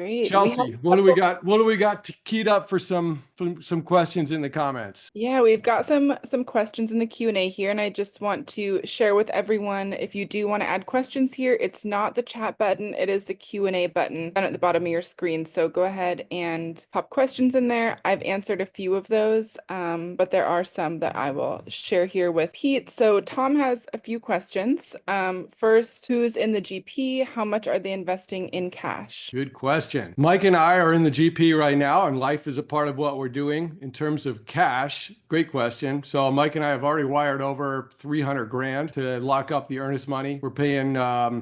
Great. We have Chelsea, what do we got? What do we got keyed up for some questions in the comments? Yeah, we've got some questions in the Q&A here, and I just want to share with everyone, if you do want to add questions here, it's not the chat button, it is the Q&A button down at the bottom of your screen. So go ahead and pop questions in there. I've answered a few of those, but there are some that I will share here with Pete. So Tom has a few questions. First, who's in the GP? How much are they investing in cash? Good question. Mike and I are in the GP right now, and life is a part of what we're doing in terms of cash. Great question. So Mike and I have already wired over 300 grand to lock up the earnest money. We're paying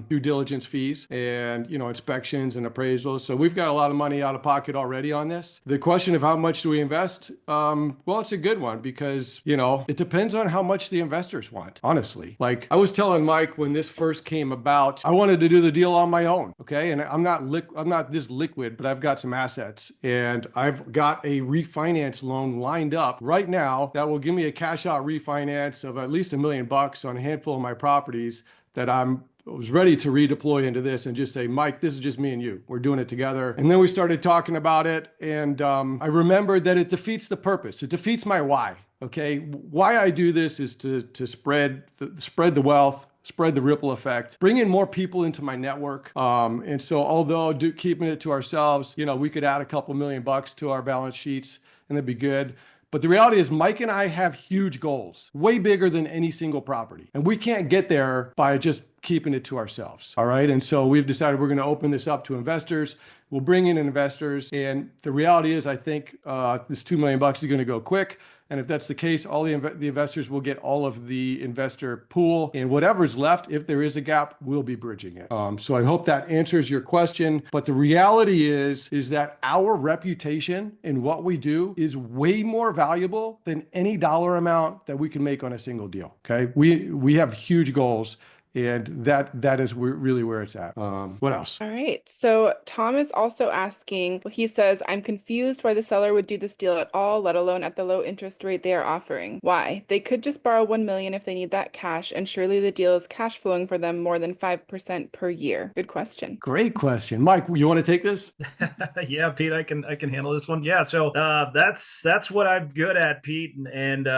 due diligence fees and, inspections and appraisals. So we've got a lot of money out of pocket already on this. The question of how much do we invest? Well, it's a good one because, it depends on how much the investors want, honestly. Like I was telling Mike when this first came about, I wanted to do the deal on my own. Okay. And I'm not this liquid, but I've got some assets and I've got a refinance loan lined up right now that will give me a cash out refinance of at least $1 million on a handful of my properties that I was ready to redeploy into this and just say, Mike, this is just me and you. We're doing it together. And then we started talking about it. And I remembered that it defeats the purpose. It defeats my why. Okay. Why I do this is to spread the wealth, spread the ripple effect, bring in more people into my network. And so although keeping it to ourselves, we could add a couple $1 million to our balance sheets and that'd be good. But the reality is Mike and I have huge goals, way bigger than any single property. And we can't get there by just keeping it to ourselves. All right. And so we've decided we're going to open this up to investors. We'll bring in investors. And the reality is, I think this $2 million is going to go quick. And if that's the case, all the investors will get all of the investor pool, and whatever's left, if there is a gap, we'll be bridging it. So I hope that answers your question. But the reality is that our reputation in what we do is way more valuable than any dollar amount that we can make on a single deal. Okay, we have huge goals. And that is really where it's at. What else? All right. So Tom is also asking, he says, I'm confused why the seller would do this deal at all, let alone at the low interest rate they are offering. Why? They could just borrow 1 million if they need that cash, and surely the deal is cash flowing for them more than 5% per year. Good question. Great question. Mike, you want to take this? Yeah, Pete, I can handle this one. Yeah, so that's what I'm good at, Pete, and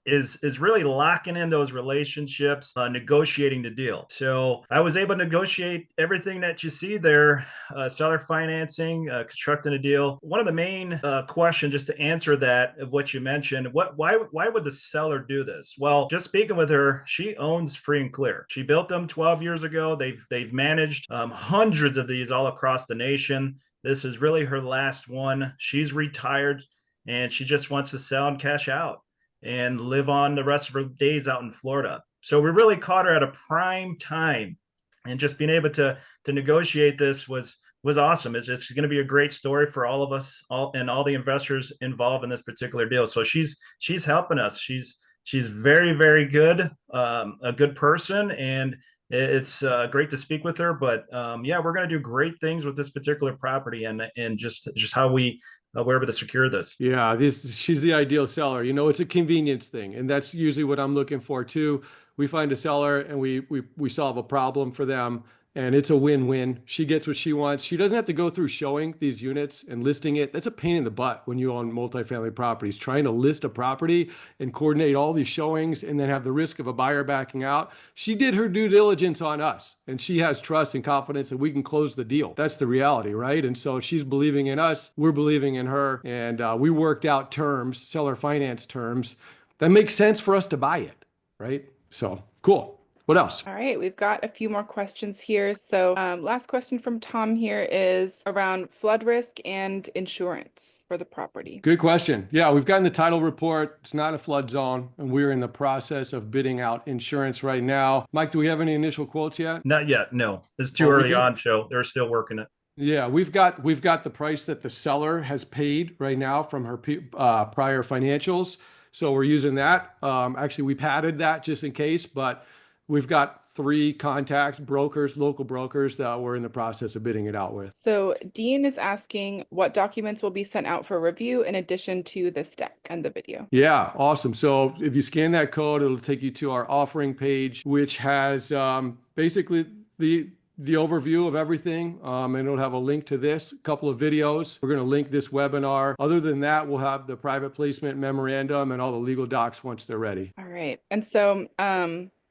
is really locking in those relationships, negotiating the deal. So I was able to negotiate everything that you see there, seller financing, constructing a deal. One of the main questions, just to answer that of what you mentioned, why would the seller do this? Well, just speaking with her, she owns Free and Clear. She built them 12 years ago. They've managed hundreds of these all across the nation. This is really her last one. She's retired and she just wants to sell and cash out and live on the rest of her days out in Florida. So we really caught her at a prime time, and just being able to negotiate this was awesome. It's going to be a great story for all of us, all the investors involved in this particular deal. So she's helping us. She's very, very good, a good person, and it's great to speak with her. But yeah, we're going to do great things with this particular property, and just how we're able to secure this. Yeah, she's the ideal seller. It's a convenience thing, and that's usually what I'm looking for too. We find a seller and we solve a problem for them, and it's a win-win. She gets what she wants. She doesn't have to go through showing these units and listing it. That's a pain in the butt when you own multifamily properties, trying to list a property and coordinate all these showings and then have the risk of a buyer backing out. She did her due diligence on us, and she has trust and confidence that we can close the deal. That's the reality, right? And so she's believing in us, we're believing in her, and we worked out terms, seller finance terms, that make sense for us to buy it, right? So cool. What else? All right, we've got a few more questions here. So last question from Tom here is around flood risk and insurance for the property. Good question. Yeah, we've gotten the title report. It's not a flood zone, and we're in the process of bidding out insurance right now. Mike, do we have any initial quotes yet? Not yet. No, it's too early on, so they're still working it. Yeah, we've got the price that the seller has paid right now from her prior financials. So we're using that. Actually, we padded that just in case, but we've got 3 contacts, brokers, local brokers that we're in the process of bidding it out with. So Dean is asking what documents will be sent out for review in addition to this deck and the video. Yeah, awesome. So if you scan that code, it'll take you to our offering page, which has basically the overview of everything, and it'll have a link to this, a couple of videos. We're going to link this webinar. Other than that, we'll have the private placement memorandum and all the legal docs once they're ready. All right. And so,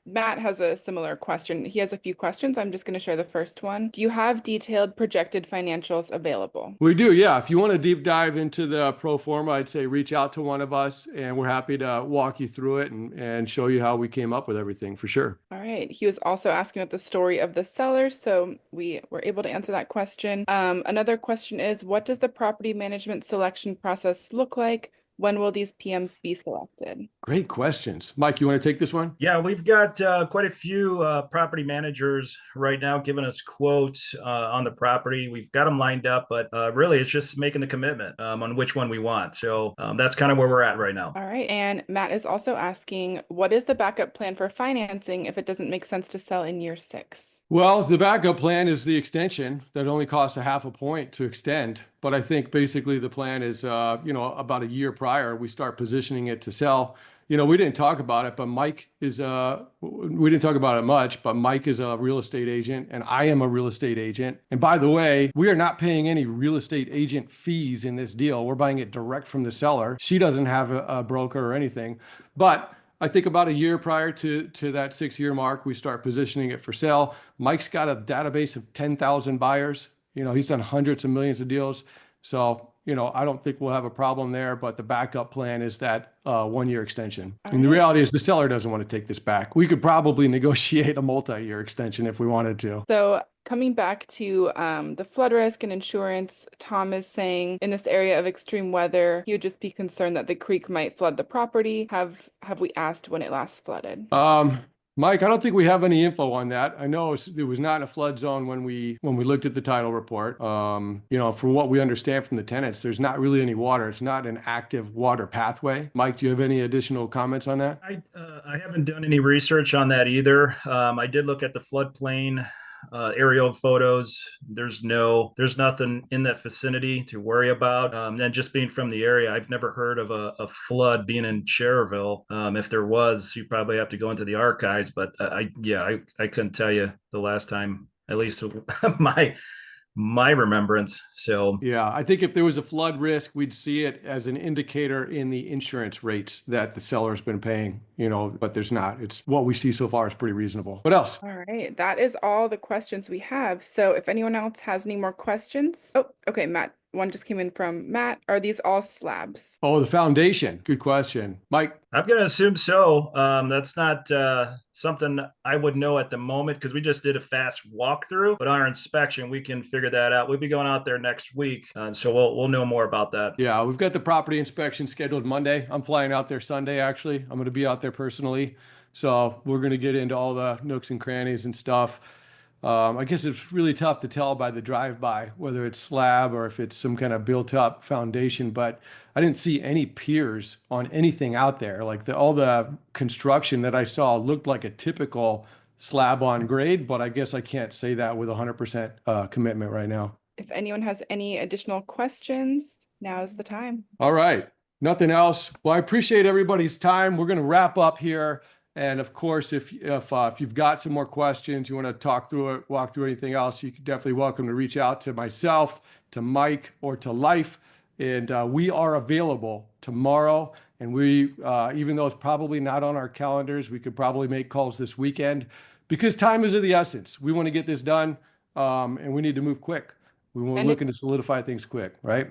Matt has a similar question. He has a few questions. I'm just going to share the first one. Do you have detailed projected financials available? We do, yeah. If you want to deep dive into the pro forma, I'd say reach out to one of us and we're happy to walk you through it and show you how we came up with everything for sure. All right. He was also asking about the story of the seller, so we were able to answer that question. Another question is, what does the property management selection process look like? When will these PMs be selected? Great questions. Mike, you want to take this one? Yeah, we've got quite a few property managers right now giving us quotes on the property. We've got them lined up, but really it's just making the commitment on which one we want. So that's kind of where we're at right now. All right. And Matt is also asking, what is the backup plan for financing if it doesn't make sense to sell in year 6? Well, the backup plan is the extension that only costs a half a point to extend. But I think basically the plan is, about a year prior, we start positioning it to sell. We didn't talk about it, but Mike is, we didn't talk about it much, but Mike is a real estate agent and I am a real estate agent. And by the way, we are not paying any real estate agent fees in this deal. We're buying it direct from the seller. She doesn't have a broker or anything, but I think about a year prior to that 6-year mark, we start positioning it for sale. Mike's got a database of 10,000 buyers. He's done hundreds of millions of deals. So, I don't think we'll have a problem there, but the backup plan is that 1-year extension. And the reality is the seller doesn't want to take this back. We could probably negotiate a multi-year extension if we wanted to. So coming back to the flood risk and insurance, Tom is saying in this area of extreme weather, he would just be concerned that the creek might flood the property. Have we asked when it last flooded? Mike, I don't think we have any info on that. I know it was not in a flood zone when we looked at the title report. From what we understand from the tenants, there's not really any water. It's not an active water pathway. Mike, do you have any additional comments on that? I haven't done any research on that either. I did look at the floodplain aerial photos. There's nothing in that vicinity to worry about. And just being from the area, I've never heard of a flood being in Cherville. If there was, you probably have to go into the archives, but I couldn't tell you the last time, at least my remembrance. So yeah, I think if there was a flood risk, we'd see it as an indicator in the insurance rates that the seller's been paying, but there's not. It's what we see so far is pretty reasonable. What else? All right, that is all the questions we have. So if anyone else has any more questions. Oh, okay, Matt. One just came in from Matt. Are these all slabs? Oh, the foundation. Good question. Mike? I'm going to assume so. That's not something I would know at the moment because we just did a fast walkthrough, but our inspection, we can figure that out. We'll be going out there next week. So we'll know more about that. Yeah, we've got the property inspection scheduled Monday. I'm flying out there Sunday, actually. I'm going to be out there personally. So we're going to get into all the nooks and crannies and stuff. I guess it's really tough to tell by the drive-by whether it's slab or if it's some kind of built-up foundation, but I didn't see any piers on anything out there. Like all the construction that I saw looked like a typical slab on grade, but I guess I can't say that with 100% commitment right now. If anyone has any additional questions, now is the time. All right. Nothing else. Well, I appreciate everybody's time. We're going to wrap up here. And of course, if you've got some more questions, you want to talk through it, walk through anything else, you can definitely welcome to reach out to myself, to Mike, or to Life. And we are available tomorrow. And we, even though it's probably not on our calendars, we could probably make calls this weekend because time is of the essence. We want to get this done, and we need to move quick. We're looking to solidify things quick, right?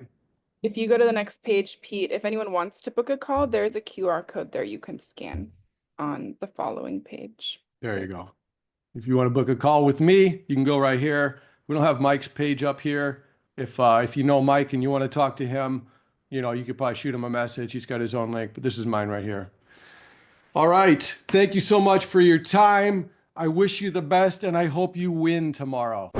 If you go to the next page, Pete, if anyone wants to book a call, there's a QR code there you can scan on the following page. There you go. If you want to book a call with me, you can go right here. We don't have Mike's page up here. If you know Mike and you want to talk to him, you could probably shoot him a message. He's got his own link, but this is mine right here. All right. Thank you so much for your time. I wish you the best and I hope you win tomorrow.